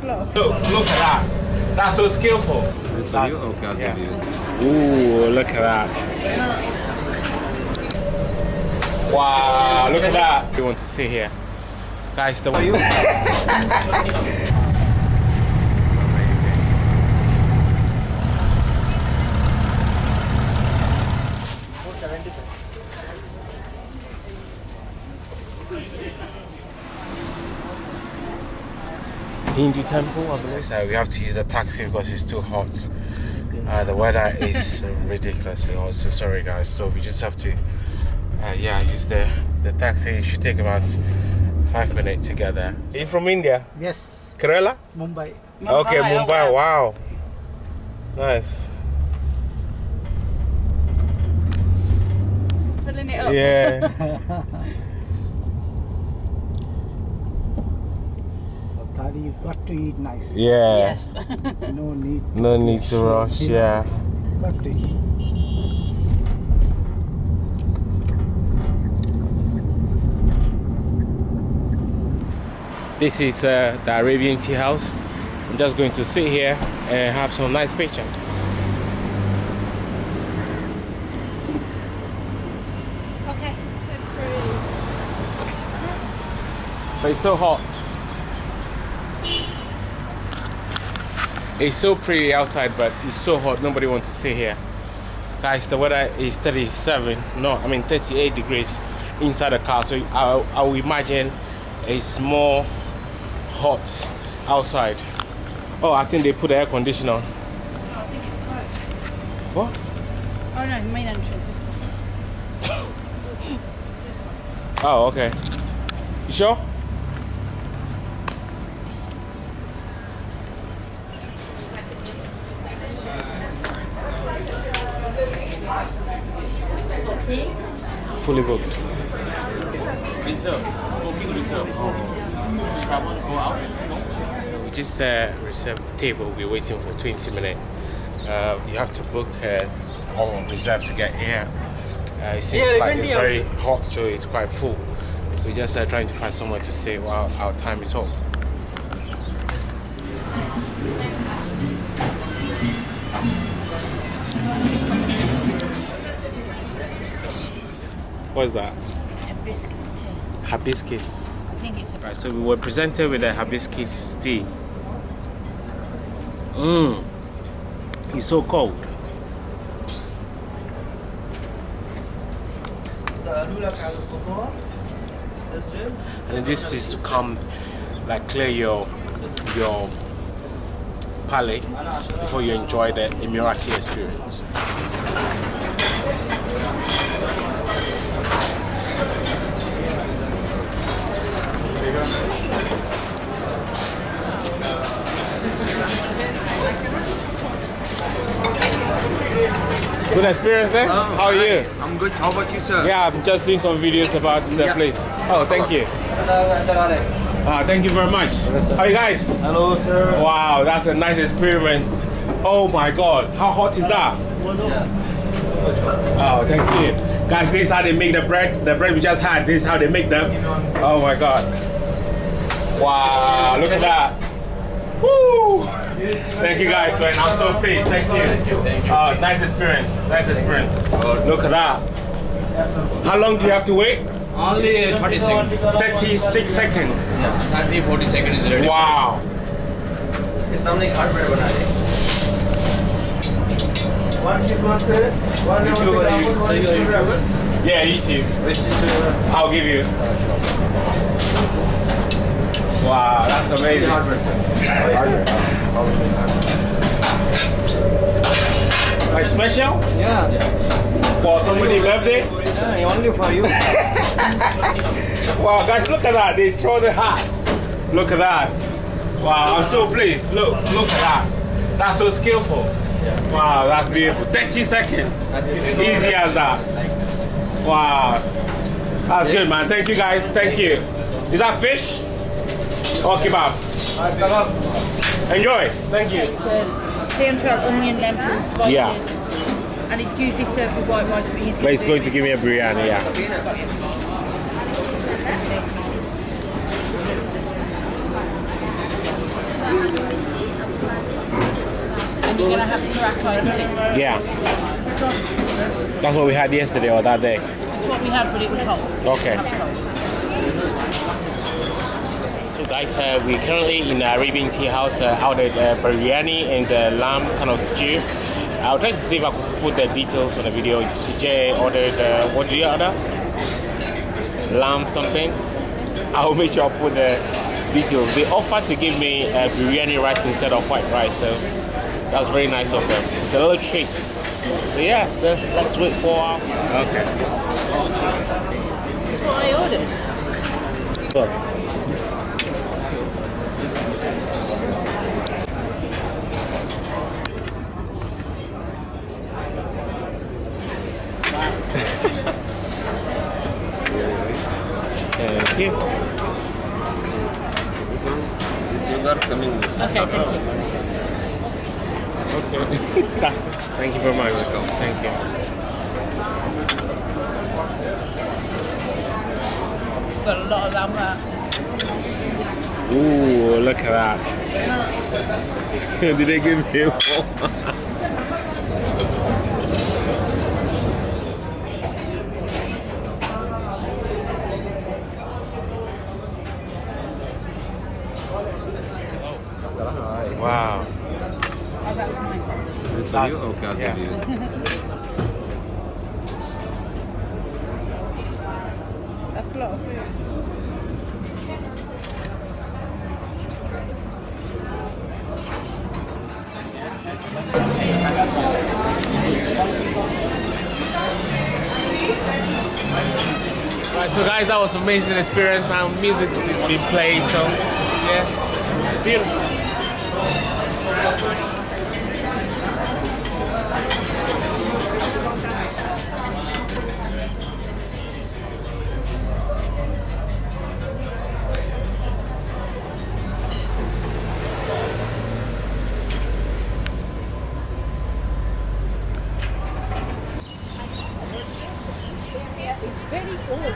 Look at that. That's so skillful. This for you? Okay, I'll give you. Ooh, look at that. Wow, look at that. You want to sit here. Guys, the way you Hindu temple, I believe. So we have to use the taxi because it's too hot. The weather is ridiculously hot, so sorry guys. So we just have to use the taxi. It should take about 5 minutes to get there. Are you from India? Yes. Kerala? Mumbai. Okay, Mumbai, wow. Nice. Filling it up. Yeah. Thali, you've got to eat nice. Yeah. Yes. No need to rush, yeah. Got to eat. This is the Arabian Tea House. I'm just going to sit here and have some nice picture. Okay. But it's so hot. It's so pretty outside, but it's so hot. Nobody wants to sit here. Guys, the weather is 38 degrees inside the car. So I will imagine it's more hot outside. Oh, I think they put the air conditioner on. I think it's closed. What? Oh no, the main entrance is this one. Oh, okay. You sure? Fully booked. We just reserved the table. We're waiting for 20 minutes. You have to book or reserve to get here. It seems like it's very hot, so it's quite full. We're just trying to find somewhere to stay while our time is up. What's that? Hibiscus tea. Hibiscus. I think it's a Right, so we were presented with a hibiscus tea. It's so cold. And this is to come, like, clear your palate before you enjoy the Emirati experience. Good experience, eh? How are you? I'm good. How about you, sir? Yeah, I'm just doing some videos about the place. Oh, thank you. Thank you very much. How are you guys? Hello, sir. Wow, that's a nice experiment. Oh my God, how hot is that? Oh, thank you. Guys, this is how they make the bread. The bread we just had, this is how they make them. Oh my God. Wow, look at that. Woo! Thank you guys, man. I'm so pleased. Thank you. Nice experience. Nice experience. Look at that. How long do you have to wait? Only 30 seconds. 36 seconds. 30, 40 seconds is ready. Wow. इसके सामने खाट bread बना रहे हैं. Yeah, you too. I'll give you. Wow, that's amazing. Like special? Yeah. For somebody's birthday? Yeah, only for you. Wow, guys, look at that. They throw the hat. Look at that. Wow, I'm so pleased. Look at that. That's so skillful. Wow, that's beautiful. 30 seconds. Easy as that. Wow. That's good, man. Thank you, guys. Thank you. Is that fish? Or kebab? Enjoy. Thank you. Clam trout, onion, lentils, spices. Yeah. And it's usually served with white rice, But he's going to give me a biryani, yeah. You're going to have crack iced tea. Yeah. That's what we had yesterday or that day. That's what we had, but it was hot. Okay. So guys, we're currently in Arabian Tea House, ordered biryani and lamb kind of stew. I'll try to see if I could put the details on the video. Jay ordered, what did you order? Lamb something. I'll make sure I'll put the details. They offered to give me biryani rice instead of white rice, so that's very nice of them. It's a little treat. So yeah, so let's wait for our... Okay. This is what I ordered. Look. Thank you. This sugar coming. Okay, thank you. Okay. That's it. Thank you very much. Thank you. Got a lot of lamb there. Ooh, look at that. Did they give me more? Wow. Oh, that's mine. This for you? Okay, I'll Yeah. give you. That's a lot of food. Right, so guys, that was an amazing experience. Now music is being played, so yeah, beautiful. It's very old.